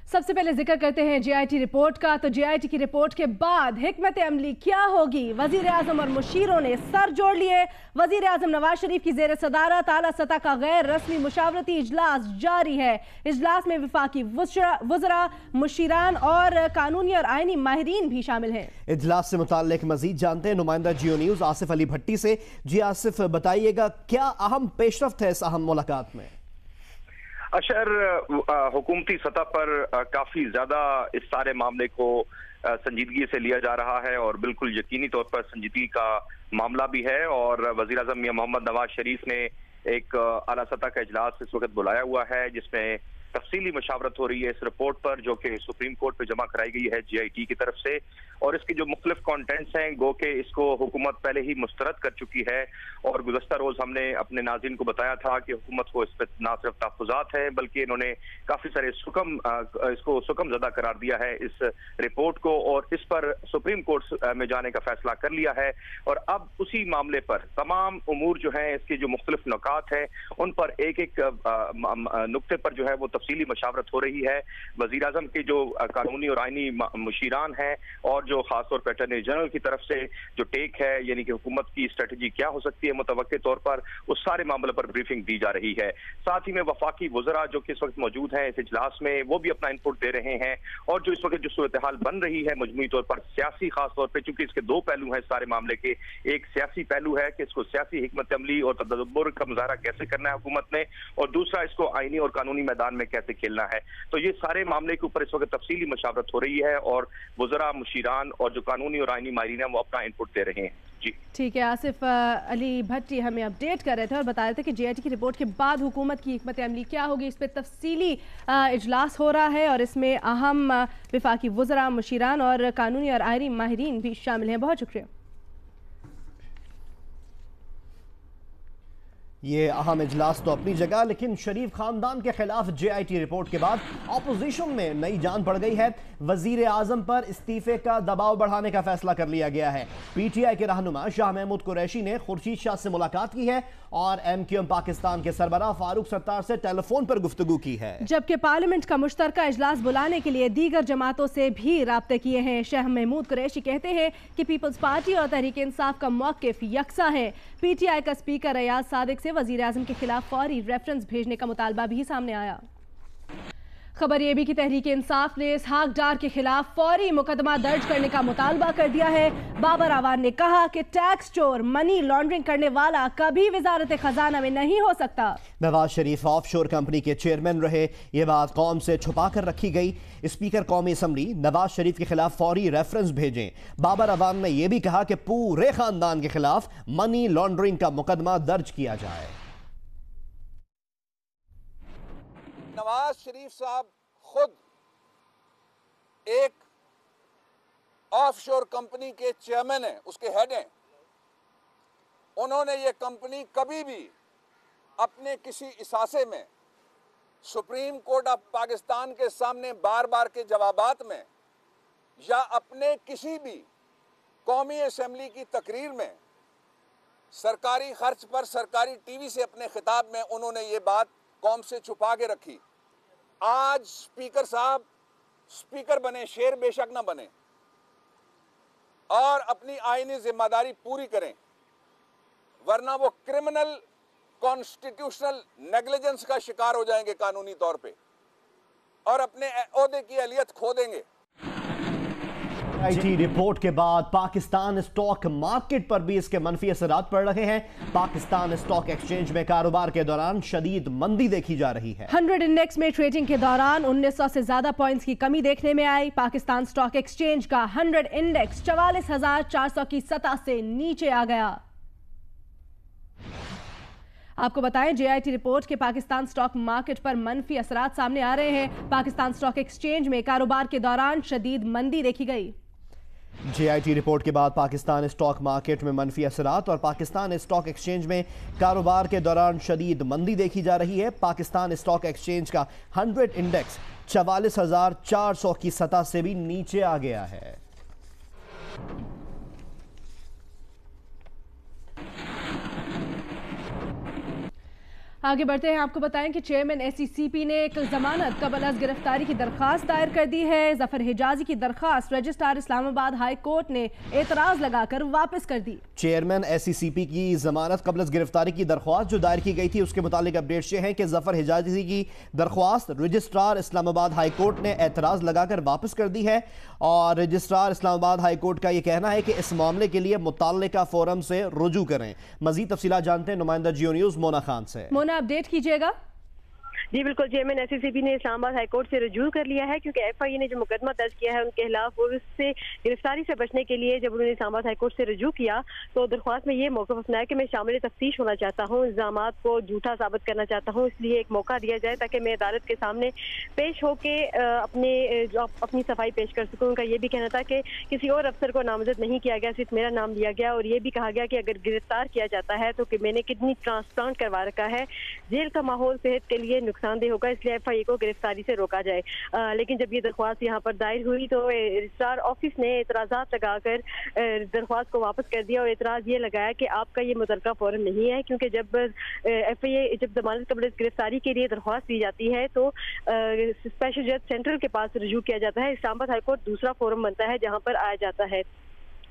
سب سے پہلے ذکر کرتے ہیں جے آئی ٹی رپورٹ کا. تو جے آئی ٹی کی رپورٹ کے بعد حکمت عملی کیا ہوگی؟ وزیر اعظم اور مشیروں نے سر جوڑ لیے. وزیر اعظم نواز شریف کی زیر صدارت اعلیٰ سطح کا غیر رسمی مشاورتی اجلاس جاری ہے. اجلاس میں وفاقی وزراء، مشیران اور قانونی اور آئینی ماہرین بھی شامل ہیں. اجلاس سے متعلق مزید جانتے ہیں نمائندہ جیو نیوز آصف علی بھٹی سے. جی آصف، بتائیے گا کیا اہم پیش رفت ہے اس اہم ملاقات میں؟ اشر، حکومتی سطح پر کافی زیادہ اس سارے معاملے کو سنجیدگی سے لیا جا رہا ہے اور بالکل یقینی طور پر سنجیدگی کا معاملہ بھی ہے. اور وزیر اعظم میاں محمد نواز شریف نے ایک اعلیٰ سطح کا اجلاس اس وقت بلایا ہوا ہے جس میں تفصیلی مشاورت ہو رہی ہے اس رپورٹ پر جو کہ سپریم کورٹ پہ جمع کرائی گئی ہے جے آئی ٹی کی طرف سے. اور اس کی جو مختلف کانٹینٹس ہیں گو کہ اس کو حکومت پہلے ہی مسترد کر چکی ہے. اور گزشتہ روز ہم نے اپنے ناظرین کو بتایا تھا کہ حکومت کو اس پہ نہ صرف تحفظات ہیں بلکہ انہوں نے کافی سارے اس کو سکم زدہ قرار دیا ہے اس رپورٹ کو، اور اس پر سپریم کورٹ میں جانے کا فیصلہ کر لیا ہے. اور اب اسی معاملے پر تمام امور جو ہیں اس کے جو مختلف نکات ہیں ان پر ایک ایک نقطے پر جو ہے وہ تفصیلی مشاورت ہو رہی ہے. وزیر اعظم کے جو قانونی اور آئینی مشیران ہیں اور جو خاص طور پہ اٹارنی جنرل کی طرف سے جو ٹیک ہے، یعنی کہ حکومت کی اسٹریٹجی کیا ہو سکتی ہے متوقع طور پر، اس سارے معاملے پر بریفنگ دی جا رہی ہے. ساتھ ہی میں وفاقی وزراء جو کہ اس وقت موجود ہیں اس اجلاس میں وہ بھی اپنا انپٹ دے رہے ہیں. اور جو اس وقت جو صورتحال بن رہی ہے مجموعی طور پر سیاسی، خاص طور پہ چونکہ اس کے دو پہلو ہیں سارے معاملے کے. ایک سیاسی پہلو ہے کہ اس کو سیاسی حکمت عملی اور تدبر کا مظاہرہ کیسے کرنا ہے حکومت نے، اور دوسرا اس کو آئینی اور قانونی میدان میں کیسے کھیلنا ہے. تو یہ سارے معاملے کے اوپر اس وقت تفصیلی مشاورت ہو رہی ہے اور وزراء، مشیران اور جو قانونی اور آئینی ماہرین ہیں وہ اپنا انپٹ دے رہے ہیں. جی ٹھیک ہے. آصف علی بھٹی ہمیں اپڈیٹ کر رہے تھے اور بتا رہے تھے کہ جے آئی ٹی کی رپورٹ کے بعد حکومت کی حکمت عملی کیا ہوگی، اس پہ تفصیلی اجلاس ہو رہا ہے اور اس میں اہم وفاقی وزراء، مشیران اور قانونی اور آئینی ماہرین بھی شامل ہیں. بہت شکریہ. یہ اہم اجلاس تو اپنی جگہ، لیکن شریف خاندان کے خلاف جے آئی ٹی رپورٹ کے بعد اپوزیشن میں نئی جان پڑ گئی ہے. وزیر اعظم پر استعفے کا دباؤ بڑھانے کا فیصلہ کر لیا گیا ہے. پی ٹی آئی کے رہنما شاہ محمود قریشی نے خورشید شاہ سے ملاقات کی ہے اور ایم کیو ایم پاکستان کے سربراہ فاروق ستار سے ٹیلی فون پر گفتگو کی ہے، جبکہ پارلیمنٹ کا مشترکہ اجلاس بلانے کے لیے دیگر جماعتوں سے بھی رابطے کیے ہیں. شاہ محمود قریشی کہتے ہیں کہ پیپلز پارٹی اور تحریک انصاف کا موقف یکساں ہے. پی ٹی آئی کا اسپیکر ریاض صادق سے وزیر اعظم کے خلاف فوری ریفرنس بھیجنے کا مطالبہ بھی سامنے آیا. خبر یہ بھی کہ تحریک انصاف نے اسحاق ڈار کے خلاف فوری مقدمہ درج کرنے کا مطالبہ کر دیا ہے. بابر اعوان نے کہا کہ ٹیکس چور، منی لانڈرنگ کرنے والا کبھی وزارت خزانہ میں نہیں ہو سکتا. نواز شریف آف شور کمپنی کے چیئرمین رہے، یہ بات قوم سے چھپا کر رکھی گئی. اسپیکر قومی اسمبلی نواز شریف کے خلاف فوری ریفرنس بھیجیں. بابر اعوان نے یہ بھی کہا کہ پورے خاندان کے خلاف منی لانڈرنگ کا مقدمہ درج کیا جائے. نواز شریف صاحب خود ایک آف شور کمپنی کے چیئرمین ہیں، اس کے ہیڈ ہیں. انہوں نے یہ کمپنی کبھی بھی اپنے کسی اثاثے میں سپریم کورٹ آف پاکستان کے سامنے بار بار کے جوابات میں یا اپنے کسی بھی قومی اسمبلی کی تقریر میں سرکاری خرچ پر سرکاری ٹی وی سے اپنے خطاب میں انہوں نے یہ بات قوم سے چھپا کے رکھی. آج اسپیکر صاحب اسپیکر بنے، شیر بے شک نہ بنے اور اپنی آئینی ذمہ داری پوری کریں، ورنہ وہ کرمنل کانسٹیٹیوشنل نیگلیجنس کا شکار ہو جائیں گے قانونی طور پہ اور اپنے عہدے کی اہلیت کھو دیں گے. جے آئی ٹی رپورٹ کے بعد پاکستان اسٹاک مارکیٹ پر بھی اس کے منفی اثرات پڑ رہے ہیں. پاکستان اسٹاک ایکسچینج میں کاروبار کے دوران شدید مندی دیکھی جا رہی ہے. 100 انڈیکس میں ٹریڈنگ کے دوران 1900 سے زیادہ پوائنٹس کی کمی دیکھنے میں آئی. پاکستان اسٹاک ایکسچینج کا 100 انڈیکس 44,400 کی سطح سے نیچے آ گیا. آپ کو بتائیں جے آئی ٹی رپورٹ کے پاکستان اسٹاک مارکیٹ پر منفی اثرات سامنے آ رہے ہیں. پاکستان اسٹاک ایکسچینج میں کاروبار کے دوران شدید مندی دیکھی گئی. جے آئی ٹی رپورٹ کے بعد پاکستان اسٹاک مارکیٹ میں منفی اثرات اور پاکستان اسٹاک ایکسچینج میں کاروبار کے دوران شدید مندی دیکھی جا رہی ہے. پاکستان اسٹاک ایکسچینج کا 100 انڈیکس 44,400 کی سطح سے بھی نیچے آ گیا ہے. आगे बढ़ते हैं, आपको बताएं कि चेयरमैन SECP ने एक जमानत कबल अज़ गिरफ्तारी की दरख्वास्त दायर कर दी है। जफर हिजाजी की दरख्वास्त रजिस्ट्रार इस्लामाबाद हाई कोर्ट ने एतराज लगाकर वापस कर दी। चेयरमैन SECP की जमानत कबल अज़ गिरफ्तारी की दरख्वास्त जो दायर की गई थी उसके मुतालिक अपडेट्स ये हैं कि जफर हिजाजी की दरख्वास्त रजिस्ट्रार इस्लामाबाद हाई कोर्ट ने एतराज लगाकर वापस कर दी है और रजिस्ट्रार इस्लामाबाद हाई कोर्ट का ये कहना है कि इस मामले के लिए मुताल्लिका फोरम से रुजू करें। मजीद तफसीलात जानते हैं नुमाइंदा जियो न्यूज़ मोना खान से। अपडेट कीजिएगा। जी बिल्कुल, चेयरमैन SECP ने इस्लामाबाद हाई कोर्ट से रजू कर लिया है क्योंकि FIA ने जो मुकदमा दर्ज किया है उनके खिलाफ उससे गिरफ्तारी से बचने के लिए जब उन्होंने इस्लामाबाद हाई कोर्ट से रजू किया तो दरख्वास्त में ये मौक़िफ़ अपनाया कि मैं शामिल तफ्तीश होना चाहता हूँ, इल्ज़ामात को झूठा साबित करना चाहता हूँ, इसलिए एक मौका दिया जाए ताकि मैं अदालत के सामने पेश होके अपनी सफाई पेश कर सकूँ। उनका ये भी कहना था कि किसी और अफसर को नामजद नहीं किया गया, सिर्फ मेरा नाम लिया गया और ये भी कहा गया कि अगर गिरफ्तार किया जाता है तो कि मैंने किडनी ट्रांसप्लांट करवा रखा है, जेल का माहौल सेहत के लिए नुकसानदेह होगा, इसलिए FIA को गिरफ्तारी से रोका जाए। लेकिन जब ये दरख्वास्त यहाँ पर दायर हुई तो रजिस्ट्रार ऑफिस ने एतराज़ात लगाकर दरख्वास्त को वापस कर दिया और एतराज़ ये लगाया कि आपका ये मुतलका फौरन नहीं है क्योंकि जब FIA जब जमानत कबल गिरफ्तारी के लिए दरख्वास्त दी जाती है तो स्पेशल जज सेंट्रल के पास रजू किया जाता है। इस्लामाबाद हाई कोर्ट दूसरा फोरम बनता है जहाँ पर आया जाता है।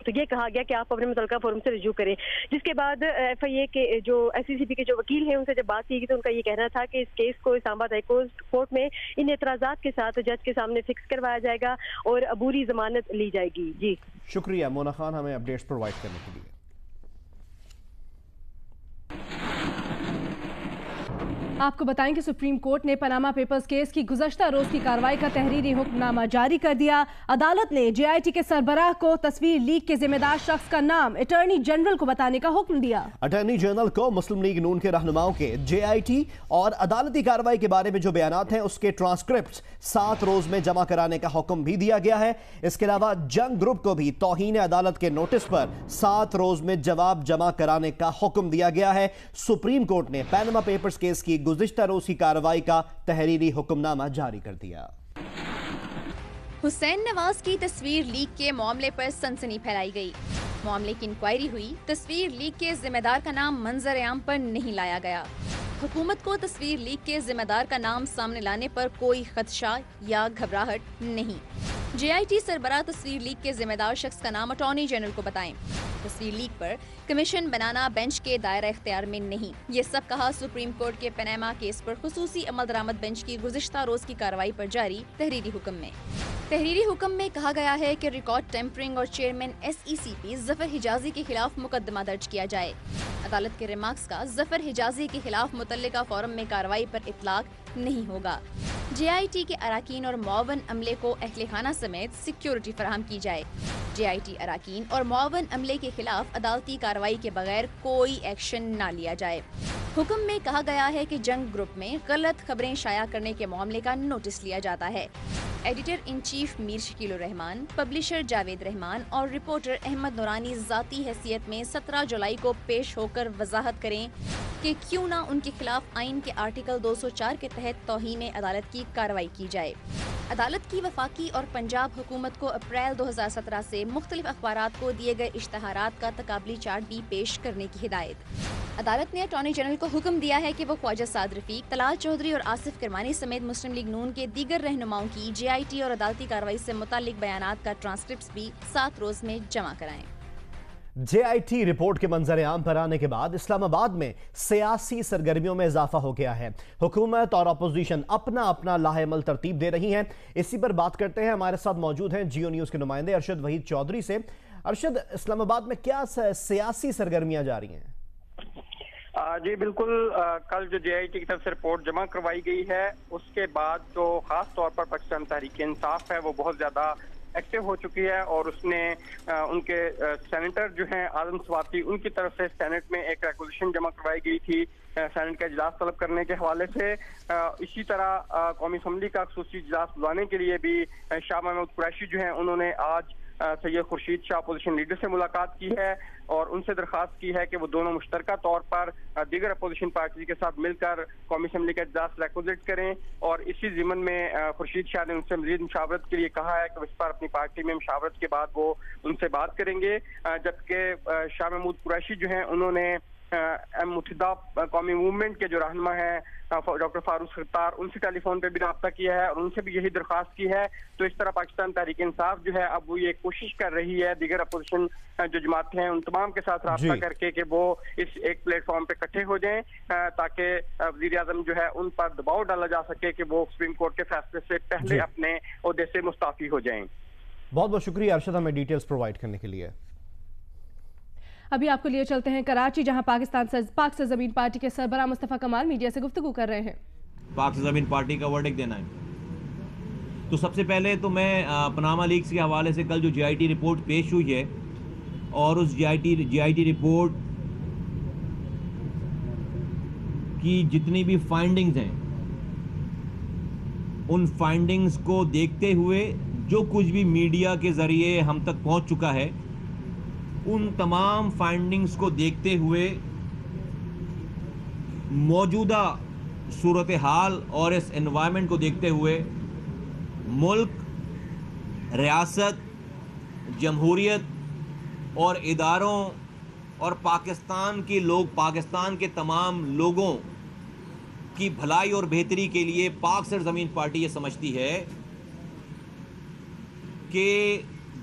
तो ये कहा गया कि आप अपने मुतलका फोरम से रजू करें। जिसके बाद FIA के जो SECP के जो वकील हैं उनसे जब बात की तो उनका ये कहना था कि इस केस को इस्लामाबाद हाई कोर्ट में इन एतराज़ात के साथ जज के सामने फिक्स करवाया जाएगा और अबूरी जमानत ली जाएगी। जी शुक्रिया मोना खान हमें अपडेट्स प्रोवाइड करने के लिए। आपको बताएं कि सुप्रीम कोर्ट ने पनामा पेपर्स केस की गुज़श्ता रोज की कार्रवाई का तहरीरी हुक्मनामा जारी कर दिया। अदालत ने JIT के सरबराह को तस्वीर लीक के जिम्मेदार शख्स का नाम अटॉर्नी जनरल को बताने का हुक्म दिया। अटॉर्नी जनरल को मुस्लिम लीग नून के रहनुमाओं के JIT और अदालती कार्रवाई के बारे में जो बयानात हैं उसके ट्रांसक्रिप्ट 7 रोज में जमा कराने का हुक्म भी दिया गया है। इसके अलावा जंग ग्रुप को भी तौहीन अदालत के नोटिस पर 7 रोज में जवाब जमा कराने का हुक्म दिया गया है। सुप्रीम कोर्ट ने पनामा पेपर्स केस की गुज़िश्ता रोज की कार्रवाई का तहरीरी हुक्मनामा जारी कर दिया। हुसैन नवाज की तस्वीर लीक के मामले पर सनसनी फैलाई गई। मामले की इंक्वायरी हुई, तस्वीर लीक के जिम्मेदार का नाम मंजर आम पर नहीं लाया गया। हुकूमत को तस्वीर लीक के जिम्मेदार का नाम सामने लाने पर कोई खदशा या घबराहट नहीं। JIT सरबराह तस्वीर लीक के जिम्मेदार शख्स का नाम अटॉर्नी जनरल को बताएं। तस्वीर लीक पर कमीशन बनाना बेंच के दायरा इख्तियार में नहीं। ये सब कहा सुप्रीम कोर्ट के पनामा केस पर खुसूसी अमल दरामद बेंच की गुज़िश्ता रोज की कार्रवाई पर जारी तहरीरी हुक्म में। तहरीरी हुक्म में कहा गया है कि रिकॉर्ड टेम्परिंग और चेयरमैन SECP जफर हिजाजी के खिलाफ मुकदमा दर्ज किया जाए। अदालत के रिमार्क्स का जफर हिजाजी के खिलाफ मुतल्लिका फोरम में कार्रवाई पर इतलाक नहीं होगा। JIT के अराकीन और मुआवन अमले को अहले खाना समेत सिक्योरिटी फराहम की जाए। JIT अराकीन और मुआवन अमले के खिलाफ अदालती कार्रवाई के बगैर कोई एक्शन न लिया जाए। हुक्म में कहा गया है कि जंग ग्रुप में गलत खबरें शाया करने के मामले का नोटिस लिया जाता है। Editor in chief Mir Shakeel Rahman, publisher Javed Rahman और रिपोर्टर अहमद नूरानी ज़ाती हैसियत में 17 जुलाई को पेश होकर वजाहत करें कि क्यों ना उनके खिलाफ आइन के आर्टिकल 204 के तहत तौहीन अदालत की कार्रवाई की जाए। अदालत की वफाकी और पंजाब हुकूमत को अप्रैल 2017 से मुख्तलिफ अखबारात को दिए गए इश्तहारात का तकाबली चार्ट भी पेश करने की हिदायत। अदालत ने अटॉर्नी जनरल को हुक्म दिया है कि वो ख्वाजा साद रफीक, तलाल चौधरी और आसिफ किरमानी समेत मुस्लिम लीग नून के दीगर रहनुमाओं की JIT और अदालती कार्रवाई से मुताल्लिक बयानात का ट्रांसक्रिप्ट भी 7 रोज में जमा कराएं। JIT रिपोर्ट के मंजर आम पर आने के बाद इस्लामाबाद में सियासी सरगर्मियों में इजाफा हो गया है। हुकूमत और अपोजिशन अपना अपना लाहेमल तरतीब दे रही हैं। इसी पर बात करते हैं, हमारे साथ मौजूद हैं जियो न्यूज़ के नुमाइंदे अरशद वहीद चौधरी से। अरशद, इस्लामाबाद में क्या सियासी सरगर्मियां जारी हैं? जी बिल्कुल, कल जो JIT की तरफ से रिपोर्ट जमा करवाई गई है उसके बाद जो खास तौर पर पाकिस्तान तहरीक इंसाफ है वो बहुत ज़्यादा एक्टिव हो चुकी है और उसने उनके सेनेटर जो हैं आजम स्वाति, उनकी तरफ से सेनेट में एक रेजोल्यूशन जमा करवाई गई थी सेनेट का इजलास तलब करने के हवाले से। इसी तरह कौमी असम्बली का खसूसी इजलास बुलाने के लिए भी शाह महमूद कुरैशी जो हैं उन्होंने आज सैयद खुर्शीद शाह अपोजिशन लीडर से मुलाकात की है और उनसे दरख्वास्त की है कि वो दोनों मुश्तरका तौर पर दीगर अपोजिशन पार्टी के साथ मिलकर कौमी असम्बली का इजलास रेगुलेट करें। और इसी ज़िमन में खुर्शीद शाह ने उनसे मज़ीद मुशावरत के लिए कहा है कि इस पर अपनी पार्टी में मुशावरत के बाद वो उनसे बात करेंगे। जबकि शाह महमूद कुरैशी जो हैं उन्होंने मुत्तहिदा कौमी मूवमेंट के जो रहनुमा हैं डॉक्टर फारूक सत्तार, उनसे टेलीफोन पे भी रब्ता किया है और उनसे भी यही दरख्वास्त की है। तो इस तरह पाकिस्तान तहरीक इंसाफ जो है अब वो ये कोशिश कर रही है दीगर अपोजिशन जो जमातें हैं उन तमाम के साथ रब्ता करके कि वो इस एक प्लेटफॉर्म पे इकट्ठे हो जाएं ताकि वज़ीर आज़म जो है उन पर दबाव डाला जा सके कि वो सुप्रीम कोर्ट के फैसले से पहले अपने ओहदे से मुस्ताफी हो जाएं। बहुत बहुत शुक्रिया अरशद हमें डिटेल्स प्रोवाइड करने के लिए। अभी आपको लिए चलते हैं कराची, जहां पाक से ज़मीन पार्टी के सरबराह मुस्तफ़ा कमाल मीडिया से गुफ्तगू कर रहे हैं। पाक से ज़मीन पार्टी का वर्डिक्ट देना है। तो सबसे पहले तो मैं पनामा लीक्स के हवाले से कल जो JIT रिपोर्ट पेश हुई है और उस JIT रिपोर्ट की जितनी भी फाइंडिंग्स हैं उन फाइंडिंग्स को देखते हुए जो कुछ भी मीडिया के ज़रिए हम तक पहुंच चुका है उन तमाम फाइंडिंग्स को देखते हुए मौजूदा सूरत हाल और इस एनवायरनमेंट को देखते हुए मुल्क, रियासत, जमहूरियत और इदारों और पाकिस्तान के तमाम लोगों की भलाई और बेहतरी के लिए पाक से ज़मीन पार्टी ये समझती है कि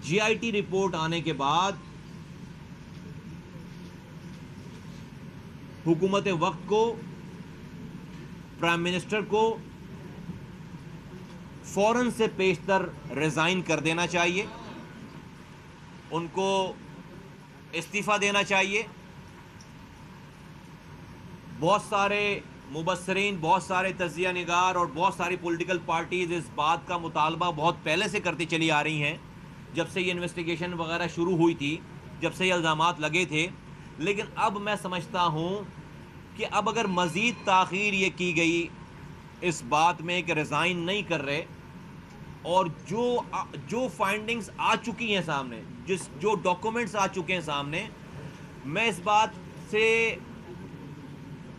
JIT रिपोर्ट आने के बाद हुकूमत वक्त को, प्राइम मिनिस्टर को फौरन से पेशतर रिज़ाइन कर देना चाहिए, उनको इस्तीफ़ा देना चाहिए। बहुत सारे मुबस्सरीन, बहुत सारे तज्ज़िया निगार और बहुत सारी पॉलिटिकल पार्टीज़ इस बात का मुतालबा बहुत पहले से करती चली आ रही हैं, जब से ये इन्वेस्टिगेशन वगैरह शुरू हुई थी, जब से ये इल्ज़ामात लगे थे। लेकिन अब मैं समझता हूँ कि अब अगर मज़ीद ताख़ीर ये की गई इस बात में कि रिज़ाइन नहीं कर रहे और जो फाइंडिंग्स आ चुकी हैं सामने, जो डॉक्यूमेंट्स आ चुके हैं सामने, मैं इस बात से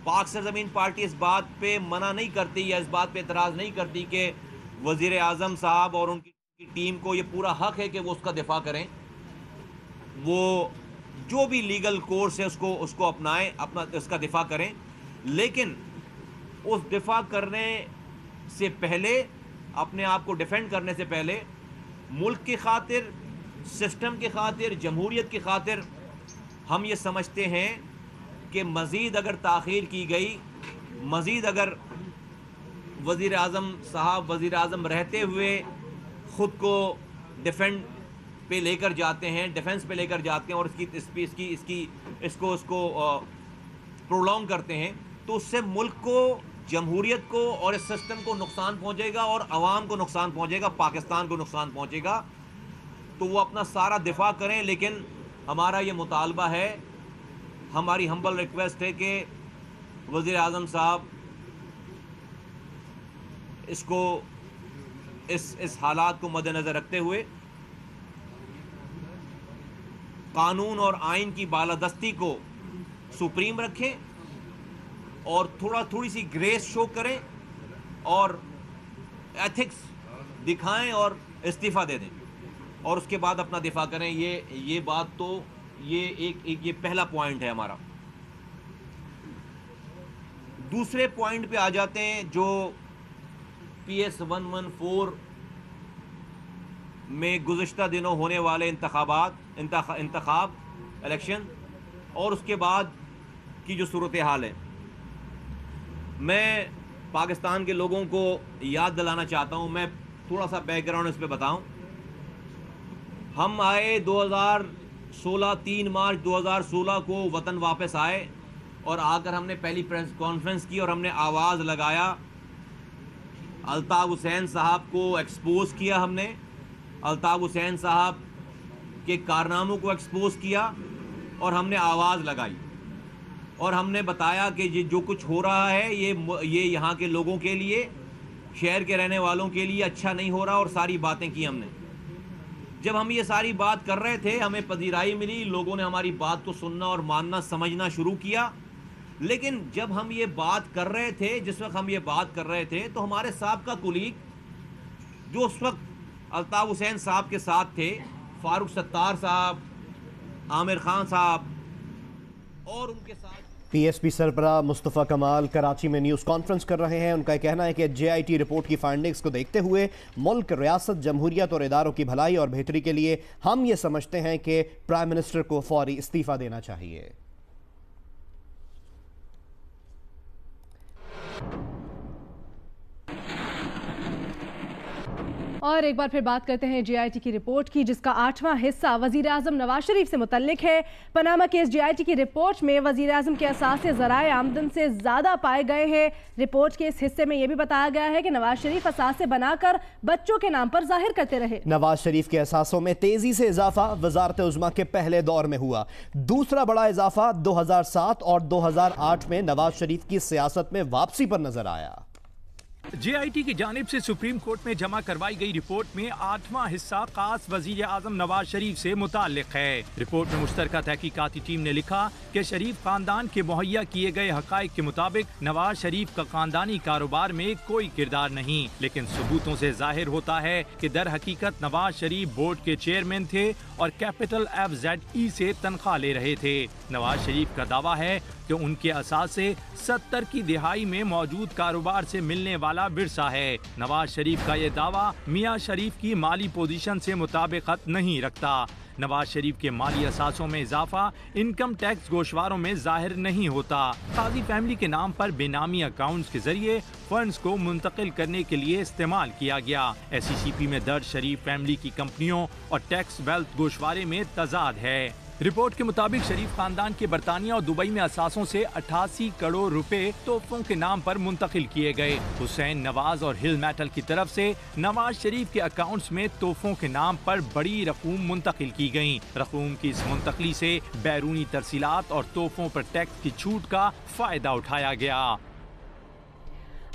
पाक से ज़मीन पार्टी इस बात पे मना नहीं करती या इस बात पे एतराज़ नहीं करती कि वज़ीर आज़म साहब और उनकी टीम को ये पूरा हक़ है कि वो उसका दिफा करें, वो जो भी लीगल कोर्स है उसको अपनाएं, अपना इसका दिफा करें। लेकिन उस दिफा करने से पहले, अपने आप को डिफेंड करने से पहले, मुल्क की खातिर, सिस्टम की खातिर, जमहूरियत की खातिर हम ये समझते हैं कि मज़ीद अगर ताख़ीर की गई, मज़ीद अगर वज़ीर आज़म साहब वज़ीर आज़म रहते हुए ख़ुद को डिफेंड पे लेकर जाते हैं, डिफेंस पे लेकर जाते हैं और इसको प्रोलॉन्ग करते हैं, तो उससे मुल्क को, जमहूरियत को और इस सिस्टम को नुकसान पहुंचेगा और आवाम को नुकसान पहुंचेगा, पाकिस्तान को नुकसान पहुंचेगा। तो वो अपना सारा दिफा करें। लेकिन हमारा ये मुतालबा है, हमारी हम्बल रिक्वेस्ट है कि वज़ीर आज़म साहब इसको इस हालात को मद्देनज़र रखते हुए कानून और आइन की बालादस्ती को सुप्रीम रखें और थोड़ी सी ग्रेस शो करें और एथिक्स दिखाएं और इस्तीफ़ा दे दें और उसके बाद अपना दिफा करें। ये बात तो ये पहला पॉइंट है हमारा। दूसरे पॉइंट पे आ जाते हैं, जो PS 114 में गुज़िश्ता दिनों होने वाले इंतखाब इलेक्शन और उसके बाद की जो सूरत हाल है। मैं पाकिस्तान के लोगों को याद दिलाना चाहता हूँ, मैं थोड़ा सा बैकग्राउंड इस पे बताऊँ। हम आए 2016 3 मार्च 2016 को वतन वापस आए और आकर हमने पहली प्रेस कॉन्फ्रेंस की और हमने आवाज़ लगाया। अल्ताफ़ हुसैन साहब को एक्सपोज़ किया, हमने अल्ताफ़ हुसैन साहब के कारनामों को एक्सपोज़ किया और हमने आवाज़ लगाई और हमने बताया कि ये जो कुछ हो रहा है ये यहाँ के लोगों के लिए, शहर के रहने वालों के लिए अच्छा नहीं हो रहा और सारी बातें की हमने। जब हम ये सारी बात कर रहे थे, हमें पजीराई मिली, लोगों ने हमारी बात को सुनना और मानना समझना शुरू किया। लेकिन जब हम ये बात कर रहे थे, जिस वक्त हम ये बात कर रहे थे, तो हमारे साबका कुलीग जो उस वक्त अल्ताफ़ हुसैन साहब के साथ थे, फारूक सत्तार साहब, आमिर खान साहब और उनके साथ PSP सरबराह मुस्तफ़ा कमाल कराची में न्यूज़ कॉन्फ्रेंस कर रहे हैं। उनका कहना है कि JIT रिपोर्ट की फाइंडिंग्स को देखते हुए मुल्क, रियासत, जमहूरियत और इदारों की भलाई और बेहतरी के लिए हम ये समझते हैं कि प्राइम मिनिस्टर को फौरी इस्तीफ़ा देना चाहिए। और एक बार फिर बात करते हैं JIT की रिपोर्ट की, जिसका 8वां हिस्सा वजीर आजम नवाज शरीफ से मुतल्लिक है। पनामा केस JIT की रिपोर्ट में वजीर आजम के असासे ज़राए आमदन से ज़्यादा पाए गए हैं। रिपोर्ट के इस हिस्से में यह भी बताया गया है कि नवाज शरीफ असासे बनाकर बच्चों के नाम पर जाहिर करते रहे। नवाज शरीफ के असासों में तेजी से इजाफा वजारत उज़्मा के पहले दौर में हुआ। दूसरा बड़ा इजाफा 2007 और 2008 में नवाज शरीफ की सियासत में वापसी पर नजर आया। JIT की जानिब से सुप्रीम कोर्ट में जमा करवाई गई रिपोर्ट में 8वां हिस्सा खास वजीर आजम नवाज शरीफ से मुताल्लिक है। रिपोर्ट में मुश्तरका तहकीकाती टीम ने लिखा कि शरीफ खानदान के मुहैया किए गए हकाइक के मुताबिक नवाज शरीफ का खानदानी कारोबार में कोई किरदार नहीं, लेकिन सबूतों से जाहिर होता है कि दर हकीकत नवाज शरीफ बोर्ड के चेयरमैन थे और कैपिटल FZE से तनख्वाह ले रहे थे। नवाज शरीफ का दावा है कि उनके असासे 70 की दिहाई में मौजूद कारोबार से मिलने वाला विरसा है। नवाज शरीफ का ये दावा मियां शरीफ की माली पोजीशन से मुताबिकत नहीं रखता। नवाज शरीफ के माली असासों में इजाफा इनकम टैक्स गोशवारों में जाहिर नहीं होता। काजी फैमिली के नाम पर बेनामी अकाउंट्स के जरिए फंड्स को मुंतकिल करने के लिए इस्तेमाल किया गया। SECP में दर्ज शरीफ फैमिली की कंपनियों और टैक्स वेल्थ गोशवारे में तजाद है। रिपोर्ट के मुताबिक शरीफ खानदान के बरतानिया और दुबई में असासों से 88 करोड़ रुपए तोहफों के नाम पर मुंतकिल किए गए। हुसैन नवाज और हिल मेटल की तरफ से नवाज शरीफ के अकाउंट्स में तोहफों के नाम पर बड़ी रकूम मुंतकिल की गयी। रकूम की इस मुंतकली से बैरूनी तरसीलात और तोहफों पर टैक्स की छूट का फायदा उठाया गया।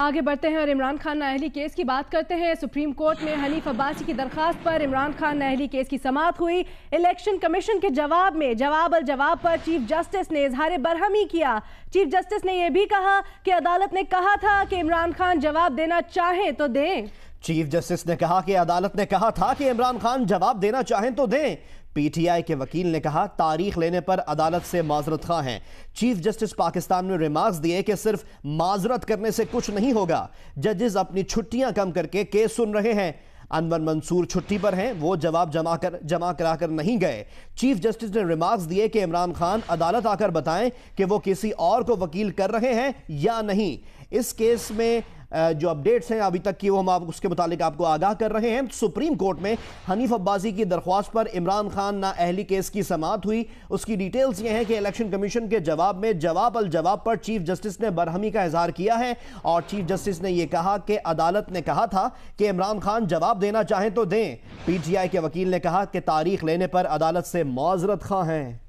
आगे बढ़ते हैं और इमरान खान नाअहली केस की बात करते हैं। सुप्रीम कोर्ट में हनीफ अब्बासी की दरखास्त पर इमरान खान नाअहली केस की समाअत हुई। इलेक्शन कमीशन के जवाब में जवाब पर चीफ जस्टिस ने इजहार बरहमी किया। चीफ जस्टिस ने यह भी कहा कि अदालत ने कहा था कि इमरान खान जवाब देना चाहें तो दें। चीफ जस्टिस ने कहा कि अदालत ने कहा था कि इमरान खान जवाब देना चाहें तो दें। PTI के वकील ने कहा तारीख लेने पर अदालत से माजरत खा हैं। चीफ जस्टिस पाकिस्तान ने रिमार्क्स दिए कि सिर्फ माजरत करने से कुछ नहीं होगा। जजेस अपनी छुट्टियां कम करके केस सुन रहे हैं। अनवर मंसूर छुट्टी पर हैं, वो जवाब जमा कराकर नहीं गए। चीफ जस्टिस ने रिमार्क्स दिए कि इमरान खान अदालत आकर बताएं कि वो किसी और को वकील कर रहे हैं या नहीं। इस केस में जो अपडेट्स हैं अभी तक की वो हम उसके मुतालिक आपको आगाह कर रहे हैं। सुप्रीम कोर्ट में हनीफ अब्बासी की दरख्वास्त पर इमरान खान नाअहली केस की समाअत हुई। उसकी डिटेल्स ये हैं कि इलेक्शन कमीशन के जवाब में जवाब पर चीफ जस्टिस ने बरहमी का इजहार किया है और चीफ जस्टिस ने यह कहा कि अदालत ने कहा था कि इमरान खान जवाब देना चाहें तो दें। PTI के वकील ने कहा कि तारीख लेने पर अदालत से माजरत खा हैं।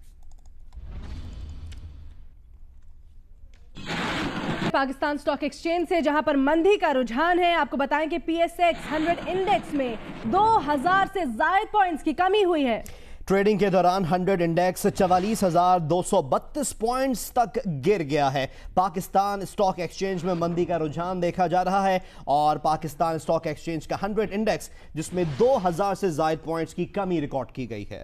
पाकिस्तान स्टॉक एक्सचेंज से जहां पर मंदी का रुझान है, आपको बताएं कि PSX 100 इंडेक्स में 2000 से ज्यादा पॉइंट्स की कमी हुई है। ट्रेडिंग के दौरान 100 इंडेक्स 44,232 पॉइंट्स तक गिर गया है। पाकिस्तान स्टॉक एक्सचेंज में मंदी का रुझान देखा जा रहा है और पाकिस्तान स्टॉक एक्सचेंज का 100 इंडेक्स जिसमें 2000 से ज्यादा पॉइंट्स की कमी रिकॉर्ड की गई है।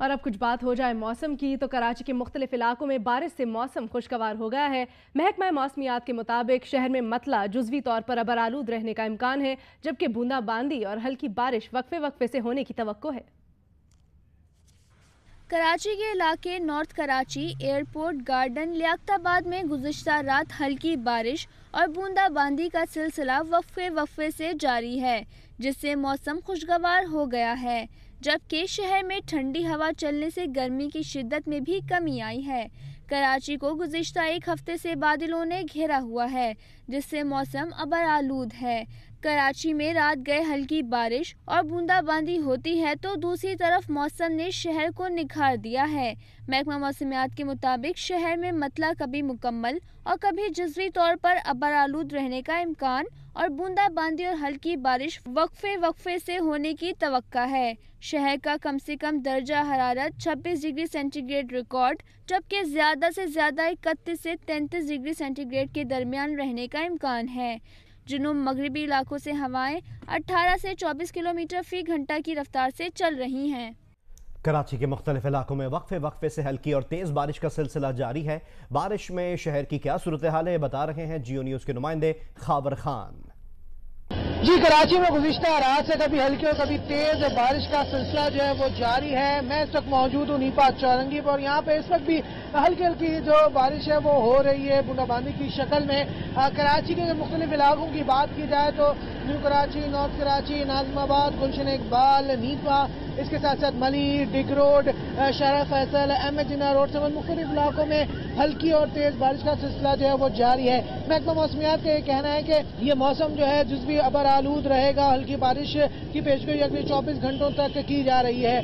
और अब कुछ बात हो जाए मौसम की, तो कराची के मुख्तलिफ इलाकों में बारिश से मौसम खुशगवार हो गया है। महकमा मौसमियात के मुताबिक शहर में मतला जुज़वी तौर पर अबर आलूद रहने का इम्कान है, जबकि बूंदाबांदी और हल्की बारिश वक्फे से होने की तवक्को है। कराची के इलाके north Karachi, airport garden, Liaquatabad में गुज़िश्ता रात हल्की बारिश और बूंदाबांदी का सिलसिला वक्फे से जारी है, जिससे मौसम खुशगवार हो गया है। जबकि शहर में ठंडी हवा चलने से गर्मी की शिद्दत में भी कमी आई है। कराची को गुज़िश्ता एक हफ्ते से बादलों ने घेरा हुआ है, जिससे मौसम अबर आलूद है। कराची में रात गए हल्की बारिश और बूंदाबांदी होती है तो दूसरी तरफ मौसम ने शहर को निखार दिया है। महकमा मौसमियात के मुताबिक शहर में मतला कभी मुकम्मल और कभी जुज़वी तौर पर अबर आलूद रहने का इम्कान और बूंदाबांदी और हल्की बारिश वक्फे से होने की तवक्का है। शहर का कम से कम दर्जा हरारत 26 डिग्री सेंटीग्रेड रिकॉर्ड, जबकि ज़्यादा से ज़्यादा 31 से 33 डिग्री सेंटीग्रेड के दरमियान रहने का इम्कान है। जुनूब मगरबी इलाकों से हवाएं 18 से 24 किलोमीटर फी घंटा की रफ्तार से चल रही हैं। कराची के मुख्तलिफ इलाकों में वक्फे से हल्की और तेज़ बारिश का सिलसिला जारी है। बारिश में शहर की क्या सूरत हाल है, बता रहे हैं जियो न्यूज़ के नुमाइंदे खाबर खान। जी, कराची में गुज़िश्ता रात से कभी हल्की और कभी तेज बारिश का सिलसिला जो है वो जारी है। मैं इस वक्त मौजूद हूँ नीपा चौरंगी पर, और यहाँ पे इस वक्त भी हल्की हल्की जो बारिश है वो हो रही है बूंदाबांदी की शक्ल में। कराची के मुख्तलिफ इलाकों की बात की जाए तो न्यू कराची, नॉर्थ कराची, नाज़िमाबाद, गुलशन इकबाल, नीपा, इसके साथ साथ मली, डिग रोड, शरा फैसल, अहमद जिन्ना रोड समेत मुख्तलिफ इलाकों में हल्की और तेज बारिश का सिलसिला जो है वो जारी है। महकमा मौसमियात का ये कहना है कि ये मौसम जो है जुज़वी अबर आलूद रहेगा। हल्की बारिश की पेशगोई अगले 24 घंटों तक की जा रही है।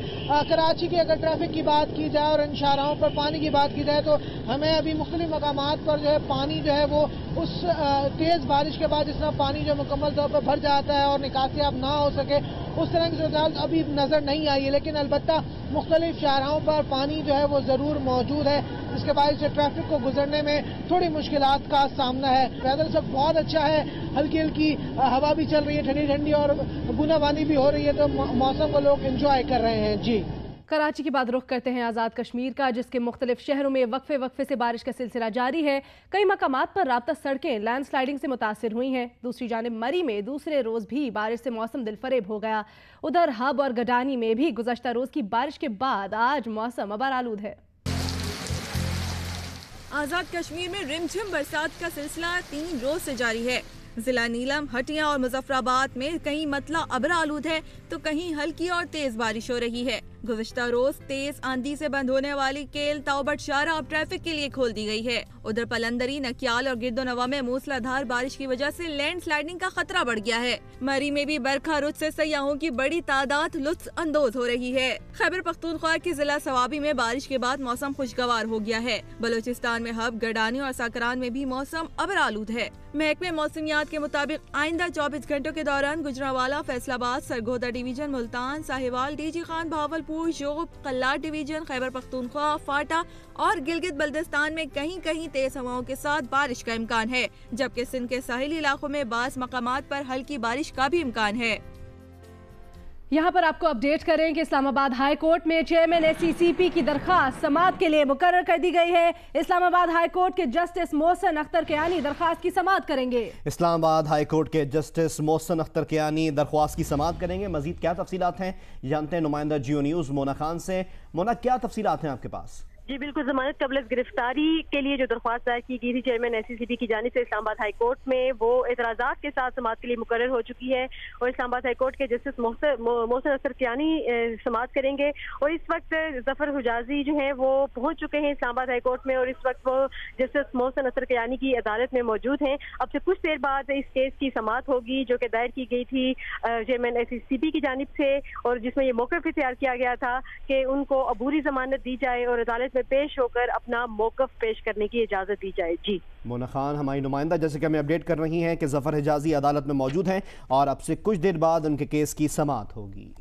कराची की अगर ट्रैफिक की बात की जाए और इन शाहराहों पर पानी की बात की जाए तो हमें अभी मुख्तलिफ मकामात पर जो है पानी जो है वो उस तेज बारिश के बाद जिस तरह पानी जो मुकम्मल तौर पर भर जाता है और निकासियाब ना हो सके, उस तरह की सूरत अभी नजर नहीं आई है। लेकिन अलबत्ता मुख्तलिफ शाहराहों पर पानी जो है वो जरूर मौजूद है, जिसके बायस ट्रैफिक को गुजरने में थोड़ी मुश्किलात का सामना है। वेदर सब बहुत अच्छा है, हल्की हल्की हवा भी चल रही है, ठंडी ठंडी, और बूंदाबांदी भी हो रही है, तो मौसम को लोग एंजॉय कर रहे हैं। जी, कराची के बाद रुख करते हैं आज़ाद कश्मीर का, जिसके मुख्तलिफ शहरों में वक्फे से बारिश का सिलसिला जारी है। कई मकामात पर राब्ता सड़कें लैंडस्लाइडिंग से मुतासिर हुई हैं। दूसरी जानिब मरी में दूसरे रोज़ भी बारिश से मौसम दिलफरेब हो गया। उधर हब और गडानी में भी गुज़श्ता रोज़ की बारिश के बाद आज मौसम अबर आलूद है। आज़ाद कश्मीर में रिमझिम बरसात का सिलसिला 3 रोज से जारी है। जिला नीलम, हटिया और मुजफ्फराबाद में कहीं मतला अबर आलूद है तो कहीं हल्की और तेज बारिश हो रही है। गुज़श्ता रोज तेज आंधी से बंद होने वाली केल ताओबट शारा अब ट्रैफिक के लिए खोल दी गई है। उधर पलंदरी, नकियाल और गिरदोनवा में मूसलाधार बारिश की वजह से लैंड स्लाइडिंग का खतरा बढ़ गया है। मरी में भी बरखा रुत से सयाहों की बड़ी तादाद लुत्फ अंदोज हो रही है। खैबर पख्तूनख्वा के जिला सवाबी में बारिश के बाद मौसम खुशगवार हो गया है। बलोचिस्तान में हब, गडानी और साकरान में भी मौसम अबर आलूद है। महकमे मौसमियात के मुताबिक आइंदा 24 घंटों के दौरान गुजरांवाला, फैसलाबाद, सरगोदा डिवीजन, मुल्तान, साहिवाल, डीजी खान, भावलपुर, जोब, कल्लार डिवीजन, खैबर पख्तूनख्वा, फाटा और गिलगित बल्दिस्तान में कहीं कहीं तेज हवाओं के साथ बारिश का इम्कान है, जबकि सिंध के साहिली इलाकों में बास मकामात पर हल्की बारिश का भी इम्कान है। यहाँ पर आपको अपडेट करें कि इस्लामाबाद हाई कोर्ट में चेयरमैन SCCP की दरख्वास्त समाअत के लिए मुकर्रर कर दी गई है। इस्लामाबाद हाई कोर्ट के जस्टिस मोहसिन अख्तर कियानी दरख्वास्त की समाअत करेंगे। इस्लामाबाद हाई कोर्ट के जस्टिस मोहसिन अख्तर कियानी दरख्वास्त की समाअत करेंगे। मजीद क्या तफसीलात हैं जानते हैं नुमाइंदा जियो न्यूज़ मोना खान से। मोना, क्या तफसीलात हैं आपके पास? जी बिल्कुल, जमानत कबल गिरफ्तारी के लिए जो दरख्वास्त दायर की गई थी चेयरमैन SCCP की जानिब से इस्लामाबाद हाई कोर्ट में, वो एतराज़ात के साथ समाअत के लिए मुकर्रर हो चुकी है और इस्लामाबाद हाई कोर्ट के जस्टिस मोहसिन अख्तर कियानी समाअत करेंगे। और इस वक्त जफर हुजाजी जो है वो पहुंच चुके हैं इस्लामाबाद हाई कोर्ट में और इस वक्त वो जस्टिस मोहसिन अख्तर कियानी की अदालत में मौजूद हैं। अब से कुछ देर बाद इस केस की समाअत होगी जो कि दायर की गई थी चेयरमैन SCCP की जानिब से, और जिसमें ये मौक़िफ़ भी तैयार किया गया था कि उनको अबूरी जमानत दी जाए और अदालत में पेश होकर अपना मौक़िफ़ पेश करने की इजाजत दी जाए। जी, मोना खान हमारी नुमाइंदा जैसे कि हमें अपडेट कर रही हैं कि जफर हिजाजी अदालत में मौजूद हैं और अब से कुछ देर बाद उनके केस की समाअत होगी।